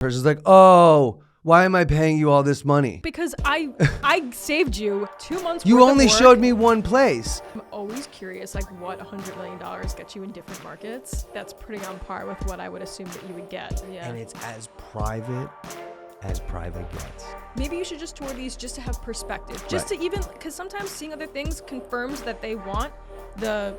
Person's like, oh, why am I paying you all this money? Because I saved you 2 months. You worth only of work. showed me one place. I'm always curious, like what $100 million gets you in different markets. That's pretty on par with what I would assume that you would get. Yeah. And it's as private gets. Maybe you should just tour these just to have perspective, just to even, because sometimes seeing other things confirms that they want the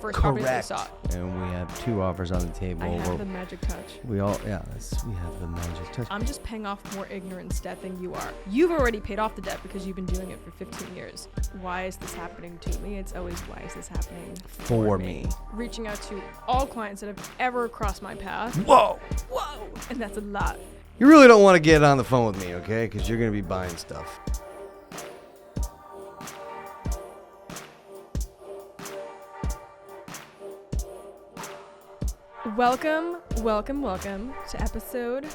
first property they saw. And we have 2 offers on the table. I have the magic touch. We have the magic touch. I'm just paying off more ignorance debt than you are. You've already paid off the debt because you've been doing it for 15 years. Why is this happening to me? It's always, why is this happening for me? Reaching out to all clients that have ever crossed my path. Whoa! And that's a lot. You really don't want to get on the phone with me, okay? Because you're going to be buying stuff. Welcome to episode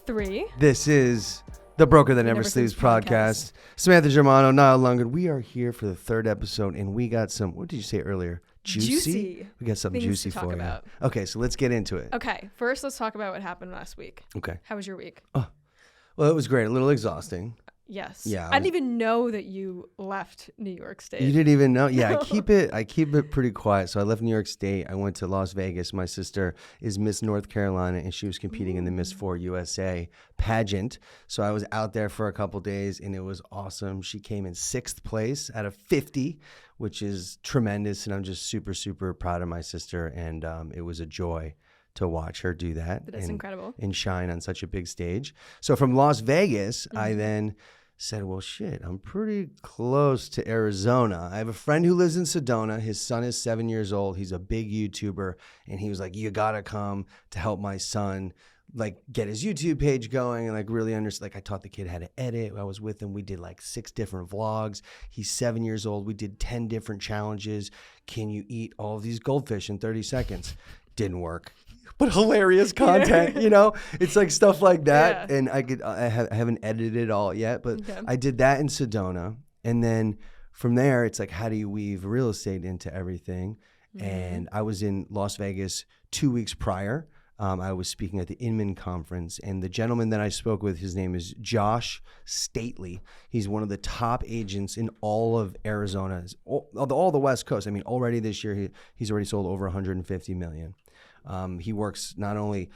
3. This is the Broker That Never Sleeps podcast. Samantha Germano, Nile Lungard. We are here for the 3rd episode, and we got some, what did you say earlier? Juicy? We got something juicy for you. About. Okay, so let's get into it. Okay, first let's talk about what happened last week. Okay. How was your week? Oh, well, it was great. A little exhausting. Yes. Yeah. I didn't even know that you left New York State. You didn't even know? Yeah, I keep it pretty quiet. So I left New York State. I went to Las Vegas. My sister is Miss North Carolina, and she was competing in the Miss 4 USA pageant. So I was out there for a couple days, and it was awesome. She came in 6th place out of 50, which is tremendous, and I'm just super, super proud of my sister, and it was a joy to watch her do that. That's incredible. And shine on such a big stage. So from Las Vegas, I then said, well, shit, I'm pretty close to Arizona. I have a friend who lives in Sedona. His son is 7 years old. He's a big YouTuber. And he was like, you got to come to help my son, like, get his YouTube page going and, like, really understand. Like, I taught the kid how to edit. I was with him. We did, like, 6 different vlogs. He's 7 years old. We did 10 different challenges. Can you eat all of these goldfish in 30 seconds? Didn't work. But hilarious content, you know? It's like stuff like that. Yeah. And I haven't edited it all yet, but okay. I did that in Sedona. And then from there, it's like, how do you weave real estate into everything? Mm-hmm. And I was in Las Vegas 2 weeks prior. I was speaking at the Inman conference, and the gentleman that I spoke with, his name is Josh Stately. He's one of the top agents in all of Arizona, all the West Coast. I mean, already this year, he's already sold over $150 million. He works not only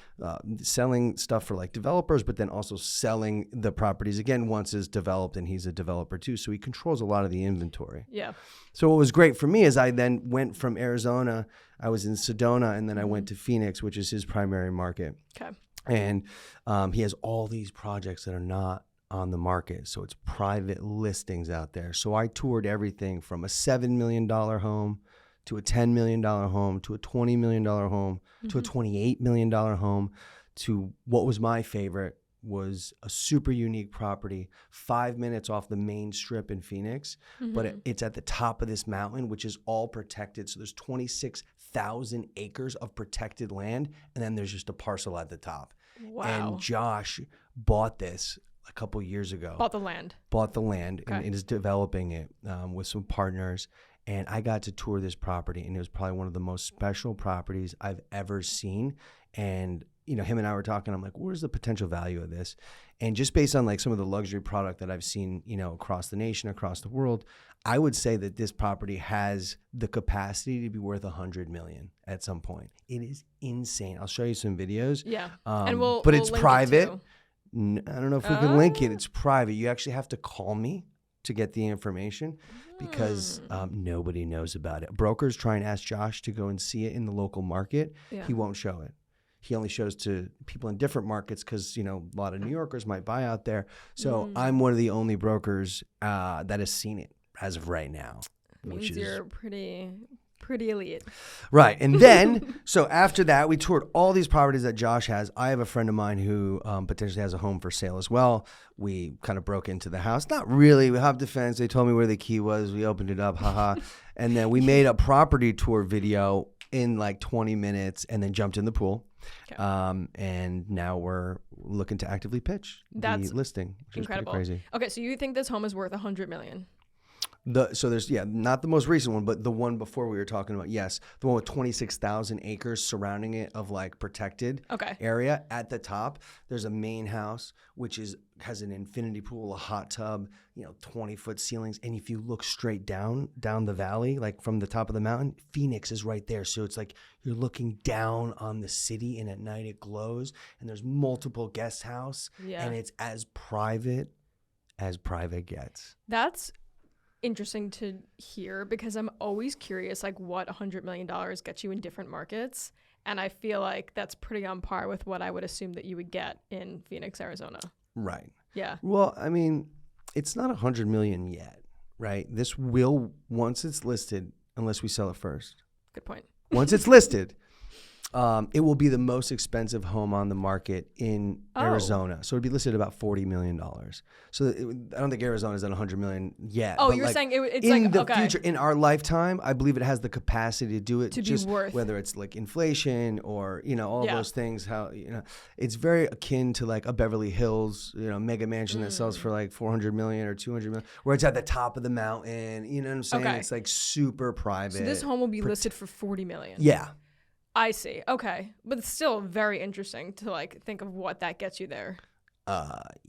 selling stuff for like developers, but then also selling the properties again once it's developed, and he's a developer too. So he controls a lot of the inventory. Yeah. So what was great for me is I then went from Arizona, I was in Sedona, and then I went to Phoenix, which is his primary market. Okay. And he has all these projects that are not on the market. So it's private listings out there. So I toured everything from a $7 million home to a $10 million home, to a $20 million home, to a $28 million home, to what was my favorite was a super unique property 5 minutes off the main strip in Phoenix, but it's at the top of this mountain, which is all protected. So there's 26,000 acres of protected land, and then there's just a parcel at the top. Wow. And Josh bought this a couple years ago. Bought the land. Okay. And is developing it with some partners. And I got to tour this property, and it was probably one of the most special properties I've ever seen. And, you know, him and I were talking, I'm like, where's the potential value of this? And just based on like some of the luxury product that I've seen, you know, across the nation, across the world, I would say that this property has the capacity to be worth $100 million at some point. It is insane. I'll show you some videos. Yeah. And but it's private. I don't know if we can link it. It's private. You actually have to call me to get the information because nobody knows about it. Brokers try and ask Josh to go and see it in the local market. Yeah. He won't show it. He only shows to people in different markets because, you know, a lot of New Yorkers might buy out there. So I'm one of the only brokers that has seen it as of right now. Means you're pretty elite. Right. And then, so after that, we toured all these properties that Josh has. I have a friend of mine who potentially has a home for sale as well. We kind of broke into the house. Not really. We hopped the fence. They told me where the key was. We opened it up. Haha. And then we made a property tour video in like 20 minutes and then jumped in the pool. Okay. And now we're looking to actively pitch the listing, which incredible. Is pretty crazy. Okay. So you think this home is worth $100 million? So there's, not the most recent one, but the one before we were talking about, yes. The one with 26,000 acres surrounding it of like protected area. At the top, there's a main house, which has an infinity pool, a hot tub, 20-foot ceilings. And if you look straight down the valley, like from the top of the mountain, Phoenix is right there. So it's like you're looking down on the city, and at night it glows, and there's multiple guest house, and it's as private gets. That's interesting to hear, because I'm always curious, like, what $100 million gets you in different markets. And I feel like that's pretty on par with what I would assume that you would get in Phoenix, Arizona. Right. Yeah. Well, I mean, it's not 100 million yet, right? This will, once it's listed, unless we sell it first. Good point. Once it's listed, it will be the most expensive home on the market in Arizona. So it'd be listed at about $40 million. So I don't think Arizona's at 100 million yet. Oh, you're saying it's in like, the future, in our lifetime, I believe it has the capacity to do it. To just be worth. Whether it's like inflation or, all those things, how, it's very akin to like a Beverly Hills, mega mansion that sells for like 400 million or 200 million, where it's at the top of the mountain. You know what I'm saying? Okay. It's like super private. So this home will be listed for 40 million. Yeah. I see. Okay. But it's still very interesting to like think of what that gets you there.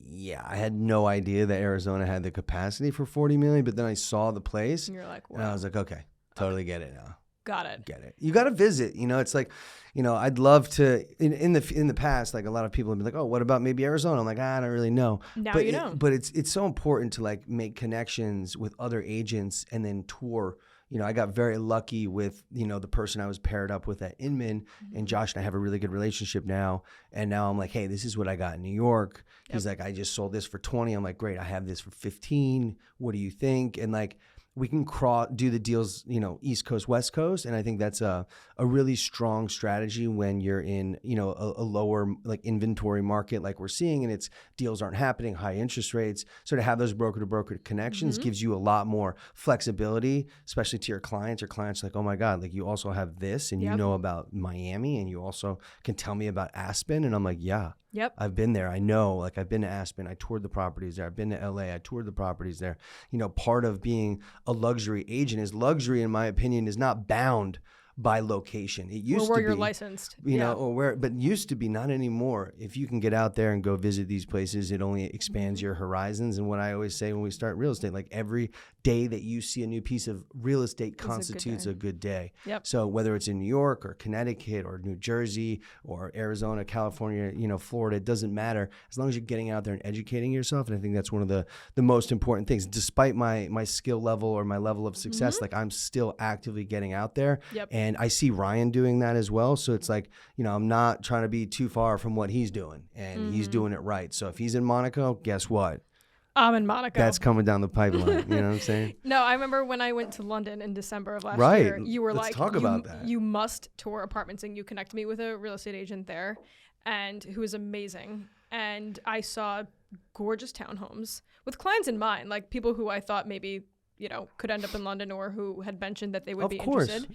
Yeah, I had no idea that Arizona had the capacity for 40 million, but then I saw the place, And you're like, wow. and I was like, okay, totally get it now. Got it. Get it. You got to visit. It's like, I'd love to. In the past, like a lot of people have been like, oh, what about maybe Arizona? I'm like, I don't really know. Now but you know. But it's so important to like make connections with other agents and then tour. I got very lucky with, the person I was paired up with at Inman, and Josh and I have a really good relationship now. And now I'm like, hey, this is what I got in New York. Yep. He's like, I just sold this for 20. I'm like, great. I have this for 15. What do you think? And like, we can do the deals, East Coast, West Coast. And I think that's a really strong strategy when you're in, a lower like inventory market like we're seeing, and it's deals aren't happening, high interest rates. So to have those broker to broker connections gives you a lot more flexibility, especially to your clients. Your clients are like, oh my God, like you also have this, and you know about Miami, and you also can tell me about Aspen. And I'm like, yeah. Yep. I've been there. I know, like I've been to Aspen. I toured the properties there. I've been to LA. I toured the properties there. Part of being a luxury agent is luxury, in my opinion, is not bound by location. It used to be. Or where you're licensed. But used to be, not anymore. If you can get out there and go visit these places, it only expands your horizons. And what I always say when we start real estate, like every day that you see a new piece of real estate constitutes a good day. Yep. So whether it's in New York or Connecticut or New Jersey or Arizona, California, Florida, it doesn't matter, as long as you're getting out there and educating yourself. And I think that's one of the most important things. Despite my skill level or my level of success, like I'm still actively getting out there. Yep. And I see Ryan doing that as well. So it's like, I'm not trying to be too far from what he's doing, and he's doing it right. So if he's in Monaco, guess what? I'm in Monaco. That's coming down the pipeline. You know what I'm saying? No, I remember when I went to London in December of last right. year, you were Let's like, talk about that. You must tour apartments, and you connect me with a real estate agent there, and who is amazing. And I saw gorgeous townhomes with clients in mind, like people who I thought maybe, could end up in London, or who had mentioned that they would be interested.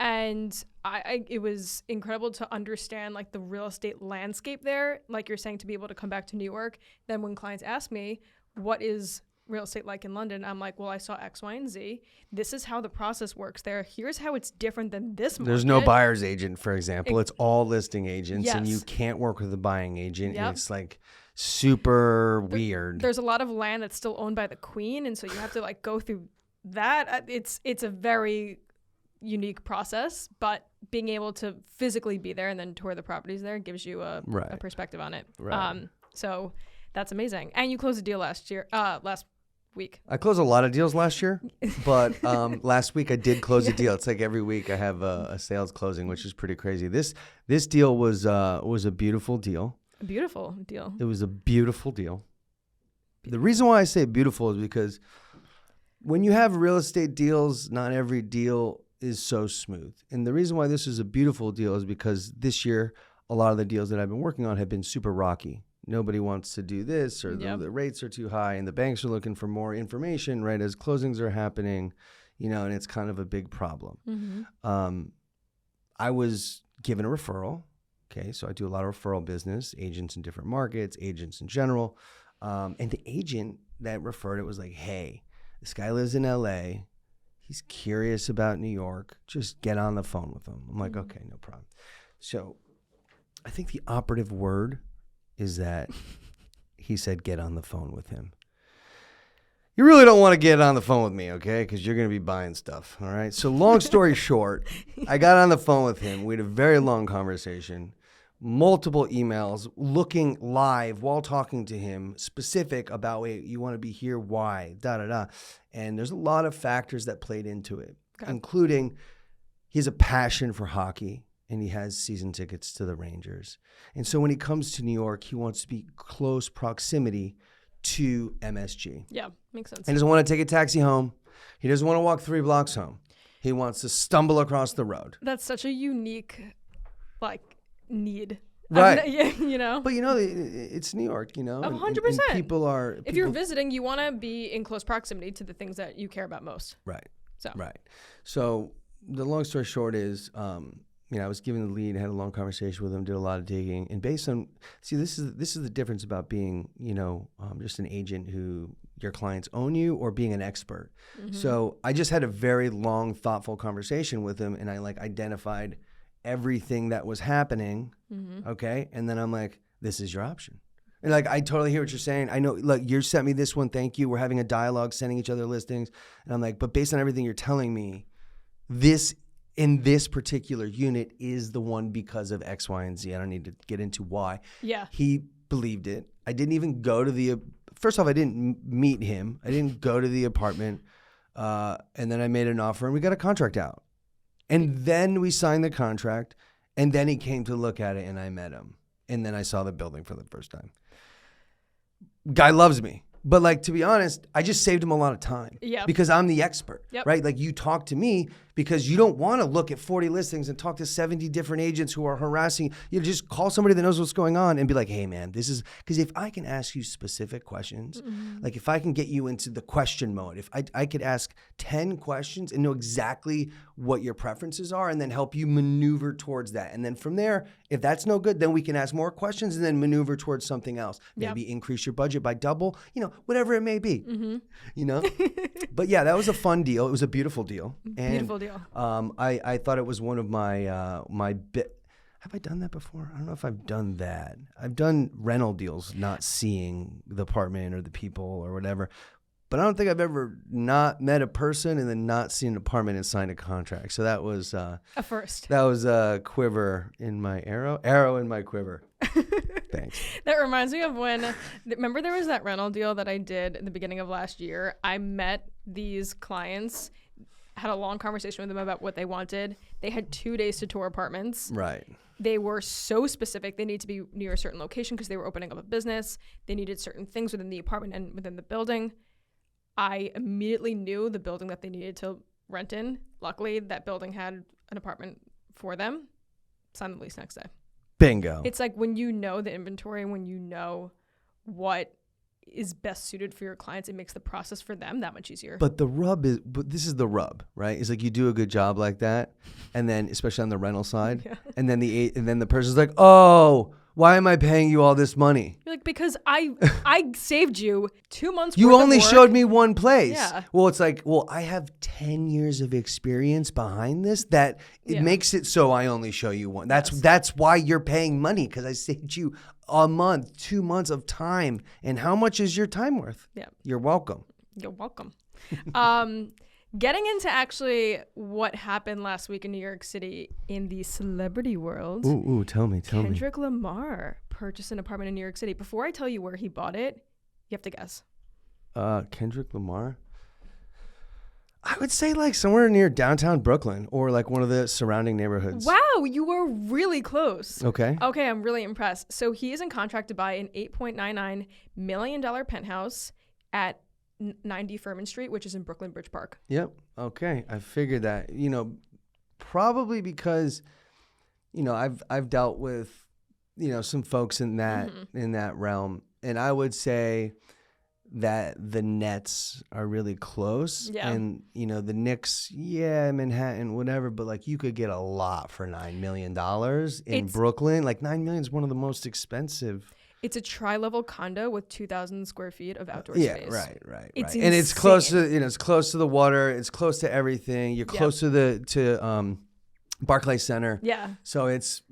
And it was incredible to understand like the real estate landscape there, like you're saying, to be able to come back to New York. Then when clients ask me, what is real estate like in London? I'm like, well, I saw X, Y, and Z. This is how the process works there. Here's how it's different than this market. There's no buyer's agent, for example. It's all listing agents, yes. and you can't work with a buying agent. Yep. And it's like super weird. There's a lot of land that's still owned by the queen, and so you have to like go through that. It's a very unique process, but being able to physically be there and then tour the properties there gives you a perspective on it. Right. So that's amazing. And you closed a deal last week. I closed a lot of deals last year, but last week I did close a deal. It's like every week I have a sales closing, which is pretty crazy. This deal was a beautiful deal. A beautiful deal. It was a beautiful deal. The reason why I say beautiful is because when you have real estate deals, not every deal is so smooth. And the reason why this is a beautiful deal is because this year, a lot of the deals that I've been working on have been super rocky. Nobody wants to do this, or the rates are too high, and the banks are looking for more information, right, as closings are happening, and it's kind of a big problem. Mm-hmm. I was given a referral. Okay, so I do a lot of referral business, agents in different markets, agents in general. And the agent that referred it was like, hey, This guy lives in LA. He's curious about New York. Just get on the phone with him. I'm like, okay, no problem. So I think the operative word is that he said, get on the phone with him. You really don't want to get on the phone with me, okay? Because you're going to be buying stuff, all right? So long story short, I got on the phone with him. We had a very long conversation, multiple emails, looking live while talking to him, specific about, wait, you want to be here, why, da-da-da. And there's a lot of factors that played into it, including he has a passion for hockey, and he has season tickets to the Rangers. And so when he comes to New York, he wants to be close proximity to MSG. Yeah, makes sense. He doesn't want to take a taxi home. He doesn't want to walk 3 blocks home. He wants to stumble across the road. That's such a unique, need. Right. You know? But, it's New York, 100%. And people are... If you're visiting, you want to be in close proximity to the things that you care about most. Right. So. Right. So the long story short is... I was given the lead, had a long conversation with him, did a lot of digging, and based on, this is the difference about being, just an agent who your clients own you, or being an expert. Mm-hmm. So I just had a very long, thoughtful conversation with him, and I identified everything that was happening. Mm-hmm. Okay, and then I'm like, this is your option. And I totally hear what you're saying. I know, you sent me this one, thank you. We're having a dialogue, sending each other listings, and I'm like, but based on everything you're telling me, in this particular unit is the one because of X, Y, and Z. I don't need to get into why. Yeah. He believed it. I didn't even go to first off, I didn't meet him. I didn't go to the apartment. And then I made an offer and we got a contract out. And then we signed the contract, and then he came to look at it and I met him. And then I saw the building for the first time. Guy loves me. But to be honest, I just saved him a lot of time. Yeah. Because I'm the expert, yep. Right? You talk to me because you don't want to look at 40 listings and talk to 70 different agents who are harassing. You just call somebody that knows what's going on and be like, hey man, this is, because if I can ask you specific questions, if I can get you into the question mode, if I could ask 10 questions and know exactly what your preferences are and then help you maneuver towards that. And then from there, if that's no good, then we can ask more questions and then maneuver towards something else. Maybe increase your budget by double, whatever it may be, But yeah, that was a fun deal. It was a beautiful deal. Beautiful deal. I thought it was one of my have I done that before? I don't know if I've done that. I've done rental deals, not seeing the apartment or the people or whatever. But I don't think I've ever not met a person and then not seen an apartment and signed a contract. So that was a first. That was a quiver in my arrow in my quiver. Thanks. That reminds me of remember there was that rental deal that I did in the beginning of last year. I met these clients, had a long conversation with them about what they wanted. They had 2 days to tour apartments. Right. They were so specific. They needed to be near a certain location because they were opening up a business. They needed certain things within the apartment and within the building. I immediately knew the building that they needed to rent in. Luckily, that building had an apartment for them. Signed the lease next day. Bingo. It's when you know the inventory, when you what is best suited for your clients, it makes the process for them that much easier. But this is the rub, right? It's you do a good job like that, and then especially on the rental side, and then the person's like, oh, why am I paying you all this money? You're because I saved you 2 months. You worth only of work. showed me one place. Yeah. Well, it's I have 10 years of experience behind this that it makes it so I only show you one. That's why you're paying money, because I saved you a month, 2 months of time. And how much is your time worth? Yeah. You're welcome. You're welcome. Getting into actually what happened last week in New York City in the celebrity world. Ooh, tell me. Kendrick Lamar purchased an apartment in New York City. Before I tell you where he bought it, you have to guess. Kendrick Lamar? I would say somewhere near downtown Brooklyn or one of the surrounding neighborhoods. Wow, you were really close. Okay, I'm really impressed. So he is in contract to buy an $8.99 million penthouse at 90 Furman Street, which is in Brooklyn Bridge Park. Yep. Okay. I figured that, probably because, I've dealt with, some folks in that, in that realm. And I would say that the Nets are really close. Yeah. And, the Knicks, Manhattan, whatever, but you could get a lot for $9 million in Brooklyn. $9 million is one of the most expensive. It's a tri-level condo with 2,000 square feet of outdoor Yeah, space. right. It's And it's close insane. to, it's close to the water. It's close to everything. You're close to Barclays Center. Yeah. So that's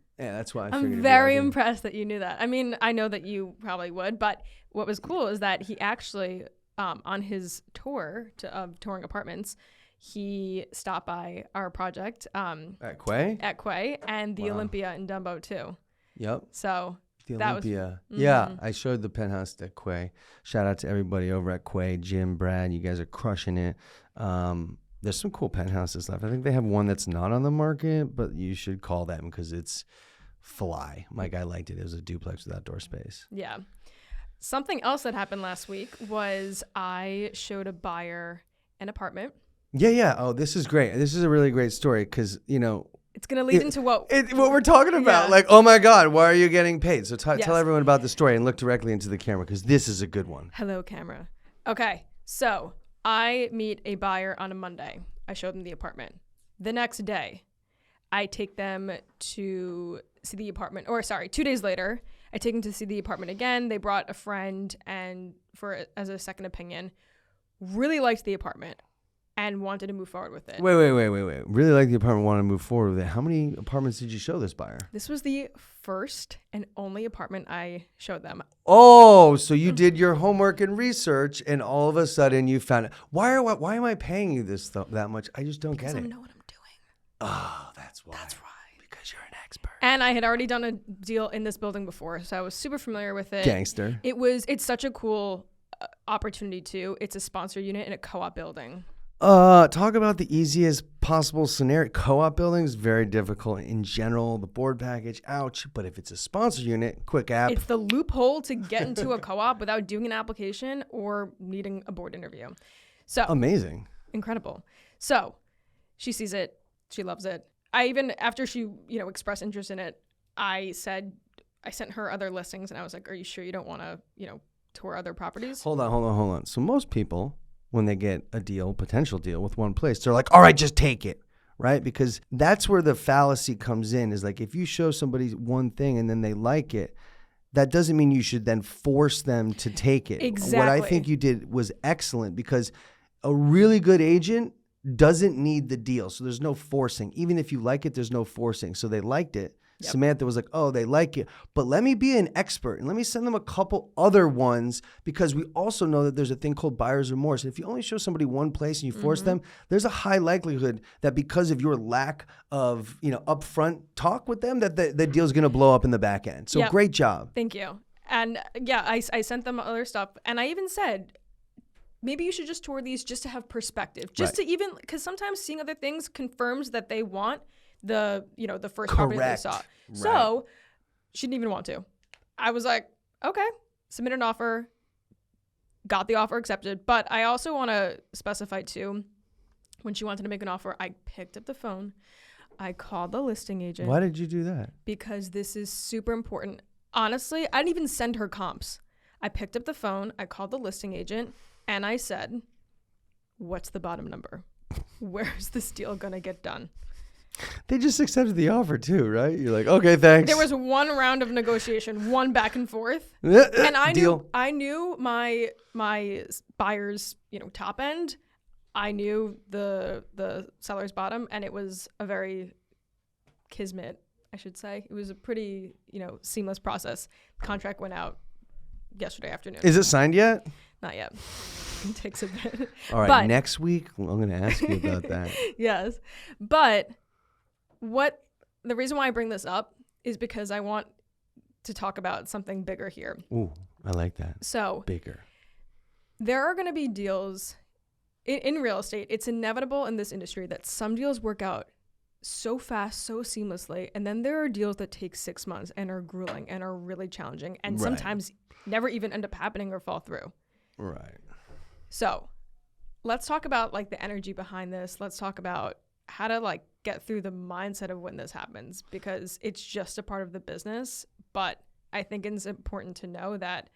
why I figured. I'm very impressed that you knew that. I mean, I know that you probably would, but what was cool is that he actually, on his tour of touring apartments, he stopped by our project At Quay? at Quay and the Olympia in Dumbo too. Yep. So The that Olympia. was, Yeah, I showed the penthouse at Quay. Shout out to everybody over at Quay. Jim, Brad, you guys are crushing it. There's some cool penthouses left. I think they have one that's not on the market, but you should call them because it's fly. My guy liked it. It was a duplex with outdoor space. yeah. Something else that happened last week was I showed a buyer an apartment. Yeah. Oh, this is great. This is a really great story because, It's going to lead into what we're talking about. Yeah. Like, oh my God, why are you getting paid? So Yes. tell everyone about the story and look directly into the camera because this is a good one. Hello, camera. Okay, so I meet a buyer on a Monday. I show them the apartment. The next day, I take them to see the apartment. 2 days later, I take them to see the apartment again. They brought a friend and as a second opinion. Really liked the apartment and wanted to move forward with it. Wait. Really like the apartment, want to move forward with it. How many apartments did you show this buyer? This was the first and only apartment I showed them. Oh, so you did your homework and research, and all of a sudden you found it. Why am I paying you that much? I just don't get I it. know what I'm doing. Oh, that's why. That's right. Because you're an expert. And I had already done a deal in this building before, so I was super familiar with it. Gangster. It's such a cool opportunity too. It's a sponsor unit in a co-op building. Talk about the easiest possible scenario. Co-op buildings, very difficult in general. The board package, ouch. But if it's a sponsor unit, quick app. It's the loophole to get into a co-op without doing an application or needing a board interview. So amazing. Incredible. So she sees it. She loves it. After she, expressed interest in it, I sent her other listings and I was like, are you sure you don't want to, tour other properties? Hold on. So most people, when they get a potential deal with one place, they're like, all right, just take it, right? Because that's where the fallacy comes in, is like if you show somebody one thing and then they like it, that doesn't mean you should then force them to take it. Exactly. What I think you did was excellent because a really good agent doesn't need the deal. So there's no forcing. Even if you like it, there's no forcing. So they liked it. Yep. Samantha was like, oh, they like it. But let me be an expert and let me send them a couple other ones because we also know that there's a thing called buyer's remorse. If you only show somebody one place and you force them, there's a high likelihood that because of your lack of, upfront talk with them, that the deal's going to blow up in the back end. So Great job. Thank you. And I sent them other stuff. And I even said, maybe you should just tour these just to have perspective. Just to even, because sometimes seeing other things confirms that they want the first property that they saw. Right. So she didn't even want to. I was like, okay, submit an offer, got the offer accepted. But I also want to specify too, when she wanted to make an offer, I picked up the phone. I called the listing agent. Why did you do that? Because this is super important. Honestly, I didn't even send her comps. I picked up the phone, I called the listing agent, and I said, what's the bottom number? Where's this deal going to get done? They just accepted the offer too, right? You're like, okay, thanks. There was one round of negotiation, one back and forth, and I knew my buyer's top end. I knew the seller's bottom, and it was a very kismet, I should say. It was a pretty seamless process. Contract went out yesterday afternoon. Is it signed yet? Not yet. It takes a bit. All right, next week I'm going to ask you about that. Yes, but the reason why I bring this up is because I want to talk about something bigger here. Ooh, I like that. So bigger. There are going to be deals in real estate. It's inevitable in this industry that some deals work out so fast, so seamlessly, and then there are deals that take 6 months and are grueling and are really challenging, and sometimes never even end up happening or fall through. Right. So let's talk about the energy behind this. Let's talk about how to get through the mindset of when this happens, because it's just a part of the business. But I think it's important to know that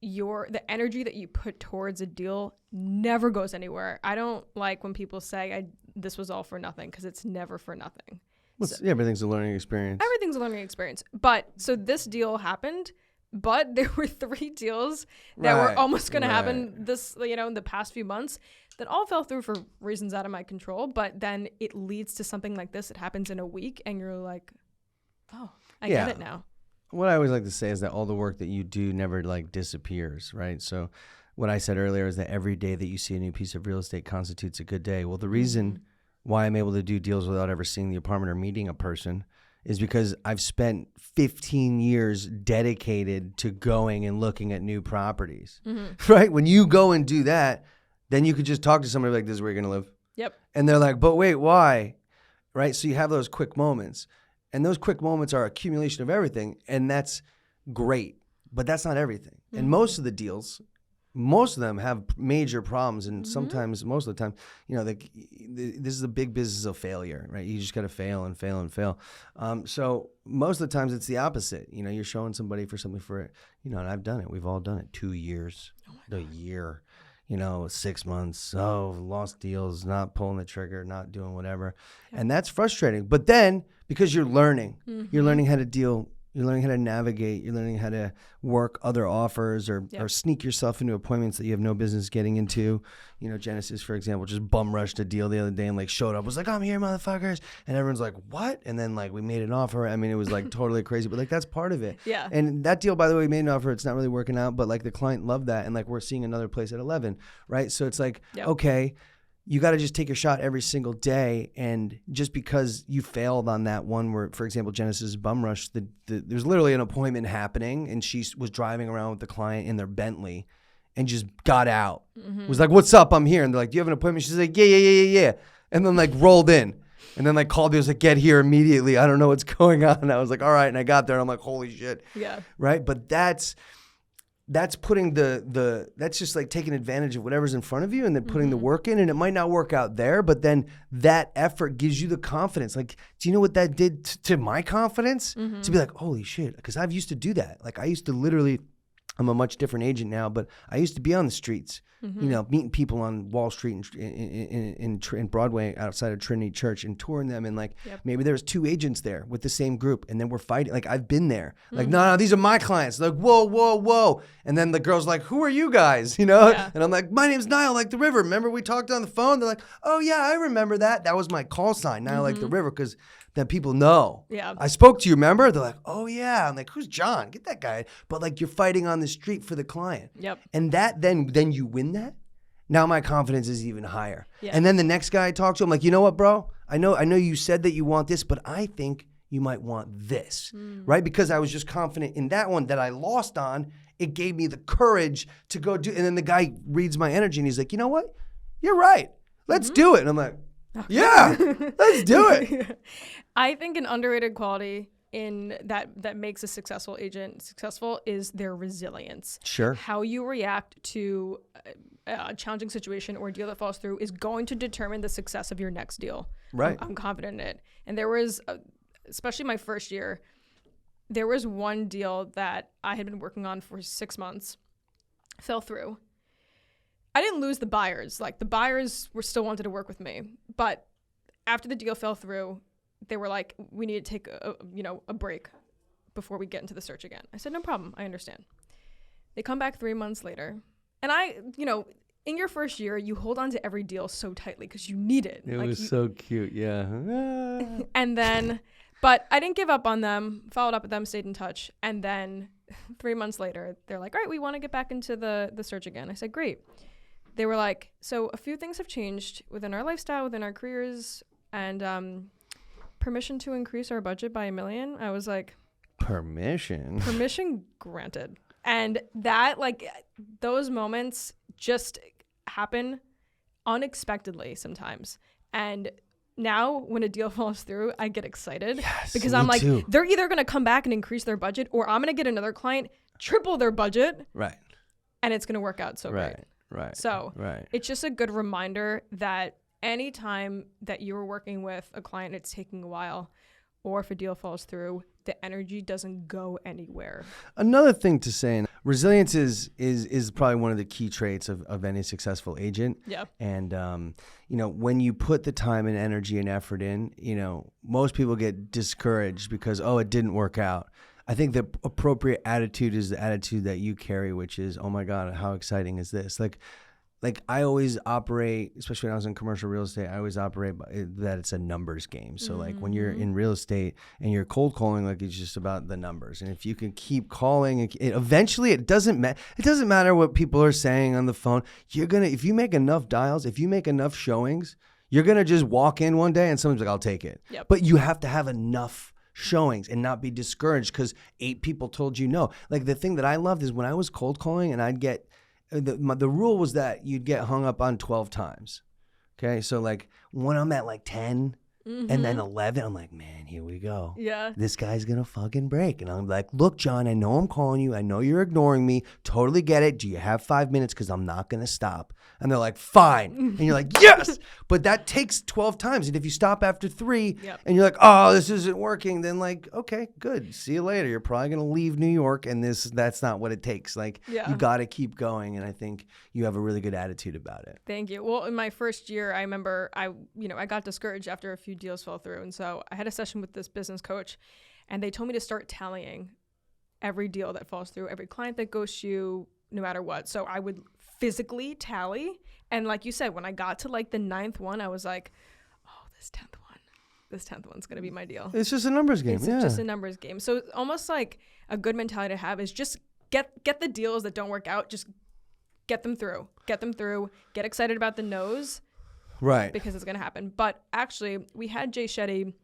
the energy that you put towards a deal never goes anywhere. I don't like when people say this was all for nothing, because it's never for nothing. Everything's a learning experience. Everything's a learning experience. But so this deal happened, but there were 3 deals that were almost going to happen this, in the past few months that all fell through for reasons out of my control. But then it leads to something like this. It happens in a week and you're like, oh, I get it now. What I always like to say is that all the work that you do never like disappears, right? So what I said earlier is that every day that you see a new piece of real estate constitutes a good day. Well, the reason why I'm able to do deals without ever seeing the apartment or meeting a person is because I've spent 15 years dedicated to going and looking at new properties, right? When you go and do that, then you could just talk to somebody like, this is where you're going to live. Yep. And they're like, but wait, why? Right? So you have those quick moments. And those quick moments are accumulation of everything. And that's great. But that's not everything. And most of the deals, most of them have major problems. And sometimes, most of the time, this is a big business of failure, right? You just got to fail and fail and fail. So most of the times it's the opposite. You're showing somebody for something for it, and I've done it. We've all done it. 2 years, a year. 6 months, lost deals, not pulling the trigger, not doing whatever. And that's frustrating. But then, because you're learning how to deal, you're learning how to navigate, you're learning how to work other offers or sneak yourself into appointments that you have no business getting into. Genesis, for example, just bum rushed a deal the other day and like showed up, was like, I'm here, motherfuckers. And everyone's like, what? And then like we made an offer. I mean, it was like totally crazy, but like that's part of it. Yeah. And that deal, by the way, we made an offer. It's not really working out, but like the client loved that. And like we're seeing another place at 11, right? So it's like, okay, you got to just take your shot every single day. And just because you failed on that one where, for example, Genesis bum rush, there's literally an appointment happening and she was driving around with the client in their Bentley and just got out. Was like, what's up? I'm here. And they're like, do you have an appointment? She's like, yeah. And then like rolled in and then like called me. I was like, get here immediately. I don't know what's going on. And I was like, all right. And I got there and I'm like, holy shit. Yeah. Right. But that's putting that's just like taking advantage of whatever's in front of you and then putting the work in, and it might not work out there, but then that effort gives you the confidence. Like, do you know what that did to my confidence? To be like, holy shit. Because I've used to do that. Like I used to literally, I'm a much different agent now, but I used to be on the streets, meeting people on Wall Street in Broadway outside of Trinity Church and touring them. And like, maybe there's 2 agents there with the same group and then we're fighting. Like I've been there. Like, no, these are my clients. Like, whoa. And then the girl's like, who are you guys? And I'm like, my name's Nile, like the river. Remember we talked on the phone? They're like, oh yeah, I remember that. That was my call sign, Nile, like the river. Because then people know. Yeah. I spoke to you, remember? They're like, oh yeah. I'm like, who's John? Get that guy. But like you're fighting on the street for the client. Yep. And that then you win that. Now my confidence is even higher. Yeah. And then the next guy I talk to, I'm like, you know what, bro? I know you said that you want this, but I think you might want this. Right? Because I was just confident in that one that I lost on. It gave me the courage to go do. And then the guy reads my energy and he's like, you know what? You're right. Let's do it. And I'm like, yeah, let's do it. I think an underrated quality in that makes a successful agent successful is their resilience. Sure. How you react to a challenging situation or a deal that falls through is going to determine the success of your next deal. Right. I'm confident in it. And there was, especially my first year, there was one deal that I had been working on for 6 months, fell through. I didn't lose the buyers. Like the buyers were still wanted to work with me, but after the deal fell through, they were like, we need to take a break before we get into the search again. I said, no problem. I understand. They come back 3 months later. And in your first year, you hold on to every deal so tightly because you need it. It was so cute. Yeah. And then, but I didn't give up on them, followed up with them, stayed in touch. And then 3 months later, they're like, all right, we want to get back into the search again. I said, great. They were like, so a few things have changed within our lifestyle, within our careers, and permission to increase our budget by $1 million. I was like, permission granted. And that, like, those moments just happen unexpectedly sometimes. And now when a deal falls through, I get excited because I'm like, they're either going to come back and increase their budget or I'm going to get another client, triple their budget. Right. And it's going to work out so great. Right. So it's just a good reminder that anytime that you're working with a client, it's taking a while, or if a deal falls through, the energy doesn't go anywhere. Another thing to say, resilience is probably one of the key traits of any successful agent. Yeah. And, when you put the time and energy and effort in, most people get discouraged because, it didn't work out. I think the appropriate attitude is the attitude that you carry, which is, oh my God, how exciting is this? Like I always operate, especially when I was in commercial real estate, I always operate that it's a numbers game. So like when you're in real estate and you're cold calling, like it's just about the numbers. And if you can keep calling, eventually it doesn't matter what people are saying on the phone. If you make enough dials, if you make enough showings, you're going to just walk in one day and someone's like, I'll take it. Yep. But you have to have enough showings and not be discouraged because 8 people told you no. Like the thing that I loved is when I was cold calling and I'd get, the rule was that you'd get hung up on 12 times. Okay. So like when I'm at like 10 and then 11, I'm like, man, here we go. Yeah. This guy's going to fucking break. And I'm like, look, John, I know I'm calling you. I know you're ignoring me. Totally get it. Do you have 5 minutes? Because I'm not going to stop. And they're like, fine. And you're like, yes. But that takes 12 times. And if you stop after 3 and you're like, oh, this isn't working, then like, okay, good. See you later. You're probably going to leave New York. And that's not what it takes. Like, you got to keep going. And I think you have a really good attitude about it. Thank you. Well, in my first year, I remember I got discouraged after a few deals fell through. And so I had a session with this business coach and they told me to start tallying every deal that falls through, every client that goes to you, no matter what. So I would physically tally. And like you said, when I got to like the 9th one, I was like, oh, this 10th one's going to be my deal. It's just a numbers game. It's just a numbers game. So almost like a good mentality to have is just get the deals that don't work out. Just get them through, get excited about the no's. Right. Because it's going to happen. But actually, we had Jay Shetty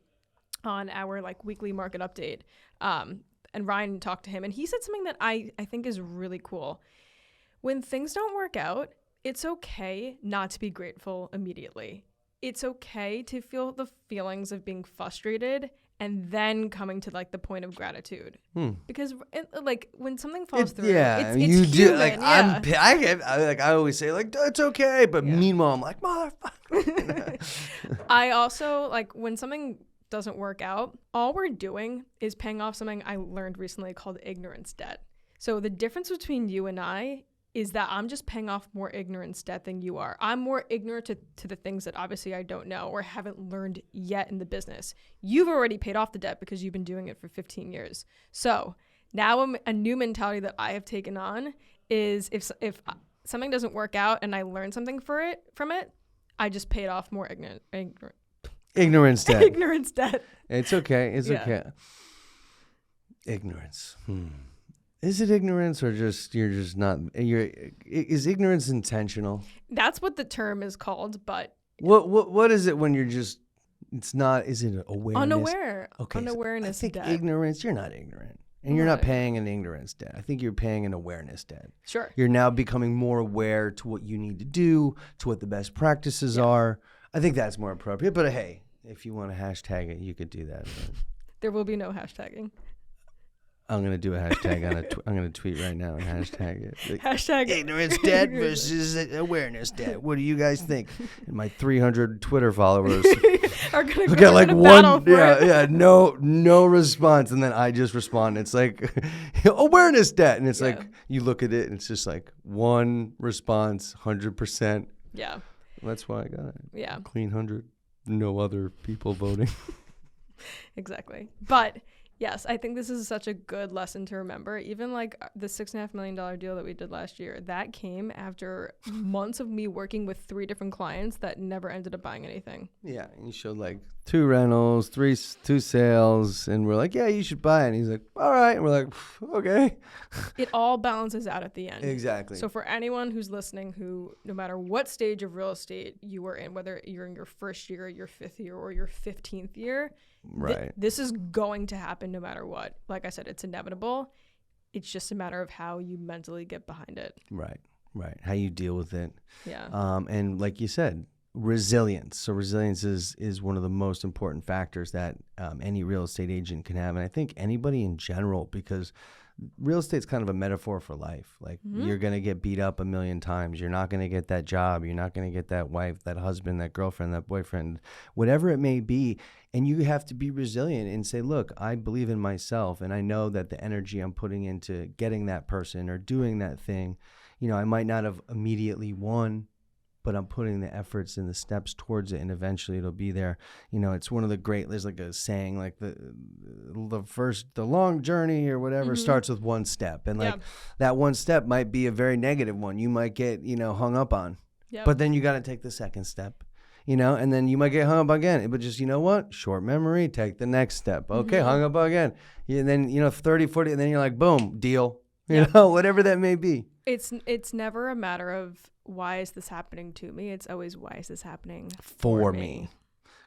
on our like weekly market update. And Ryan talked to him and he said something that I think is really cool. When things don't work out, it's okay not to be grateful immediately. It's okay to feel the feelings of being frustrated and then coming to like the point of gratitude. Because like when something falls through, it's you human. do like I always say like it's okay, but meanwhile I'm like motherfucker. I also like when something doesn't work out, all we're doing is paying off something I learned recently called ignorance debt. So the difference between you and I is that I'm just paying off more ignorance debt than you are. I'm more ignorant to the things that obviously I don't know or haven't learned yet in the business. You've already paid off the debt because you've been doing it for 15 years. So now a new mentality that I have taken on is if something doesn't work out and I learn something from it, I just paid off more ignorance debt. Ignorance debt. It's okay. It's okay. Ignorance. Is it ignorance or just you're just not? Is ignorance intentional? That's what the term is called. But what is it when you're just? It's not. Is it awareness? Unaware. Okay. Unawareness. So I think debt. Ignorance. You're not ignorant, and you're not paying an ignorance debt. I think you're paying an awareness debt. Sure. You're now becoming more aware to what you need to do, to what the best practices are. I think that's more appropriate. But hey, if you want to hashtag it, you could do that. There will be no hashtagging. I'm going to do a hashtag I'm going to tweet right now and hashtag it. Like, hashtag ignorance debt versus awareness debt. What do you guys think? And my 300 Twitter followers are going to get like one, no response. And then I just respond. It's like awareness debt. And it's like, you look at it and it's just like one response, 100%. Yeah. That's why I got it. Yeah. Clean 100. No other people voting. Exactly. But yes, I think this is such a good lesson to remember. Even like the $6.5 million deal that we did last year, that came after months of me working with 3 different clients that never ended up buying anything. Yeah, and you showed like 2 rentals, 2 sales, and we're like, yeah, you should buy it. And he's like, all right. And we're like, okay. It all balances out at the end. Exactly. So for anyone who's listening who, no matter what stage of real estate you are in, whether you're in your first year, your 5th year, or your 15th year, right. This is going to happen no matter what. Like I said, it's inevitable. It's just a matter of how you mentally get behind it. Right. How you deal with it. Yeah. And like you said, resilience. So resilience is one of the most important factors that any real estate agent can have. And I think anybody in general, because real estate's kind of a metaphor for life. Like you're going to get beat up a million times. You're not going to get that job. You're not going to get that wife, that husband, that girlfriend, that boyfriend, whatever it may be. And you have to be resilient and say, look, I believe in myself. And I know that the energy I'm putting into getting that person or doing that thing, you know, I might not have immediately won, but I'm putting the efforts and the steps towards it, and eventually it'll be there. You know, it's one of the great, there's like a saying, like the long journey or whatever starts with one step. And like that one step might be a very negative one. You might get, you know, hung up on, but then you got to take the second step, you know, and then you might get hung up again. But just, you know what? Short memory, take the next step. Okay, hung up again. And then, you know, 30, 40, and then you're like, boom, deal, you know, whatever that may be. It's never a matter of why is this happening to me? It's always why is this happening for me.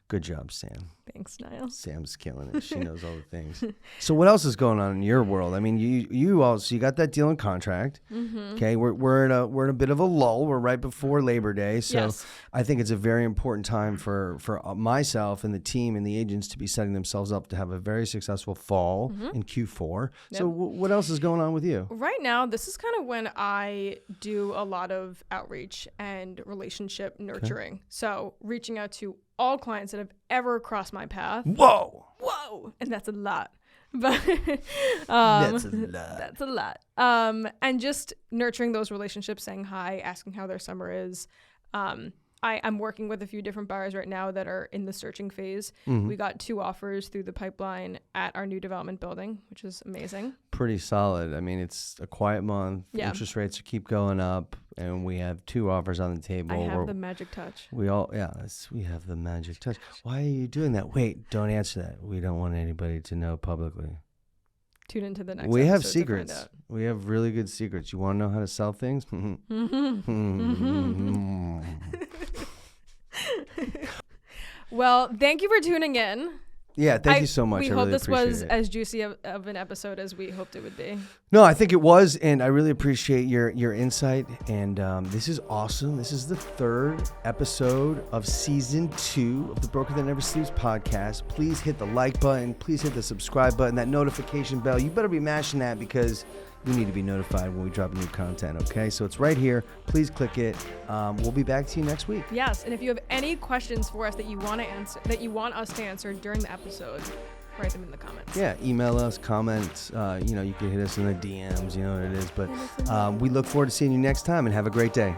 Good job, Sam. Thanks, Nile. Sam's killing it. She knows all the things. So what else is going on in your world? I mean, you also, you got that deal in contract. Okay, we're in a bit of a lull. We're right before Labor Day, so I think it's a very important time for myself and the team and the agents to be setting themselves up to have a very successful fall in Q4. So what else is going on with you? Right now, this is kind of when I do a lot of outreach and relationship nurturing. Okay. So reaching out to all clients that have ever crossed my path. Whoa! And that's a lot. But that's a lot. And just nurturing those relationships, saying hi, asking how their summer is. I'm working with a few different buyers right now that are in the searching phase. We got 2 offers through the pipeline at our new development building, which is amazing. Pretty solid. I mean, it's a quiet month. Yeah. Interest rates keep going up, and we have 2 offers on the table. I have the magic touch. We have the magic touch. Why are you doing that? Wait, don't answer that. We don't want anybody to know publicly. Tune into the next We have secrets. We have really good secrets. You want to know how to sell things? Well, thank you for tuning in. Yeah, thank you so much. We hope this was as juicy of an episode as we hoped it would be. No, I think it was, and I really appreciate your insight. And this is awesome. This is the 3rd episode of season 2 of the Broker That Never Sleeps podcast. Please hit the like button. Please hit the subscribe button. That notification bell. You better be mashing that because you need to be notified when we drop new content, okay? So it's right here. Please click it. We'll be back to you next week. Yes, and if you have any questions for us that you want to answer, that you want us to answer during the episode, write them in the comments. Yeah, email us, comments. You can hit us in the DMs. You know what it is. But we look forward to seeing you next time, and have a great day.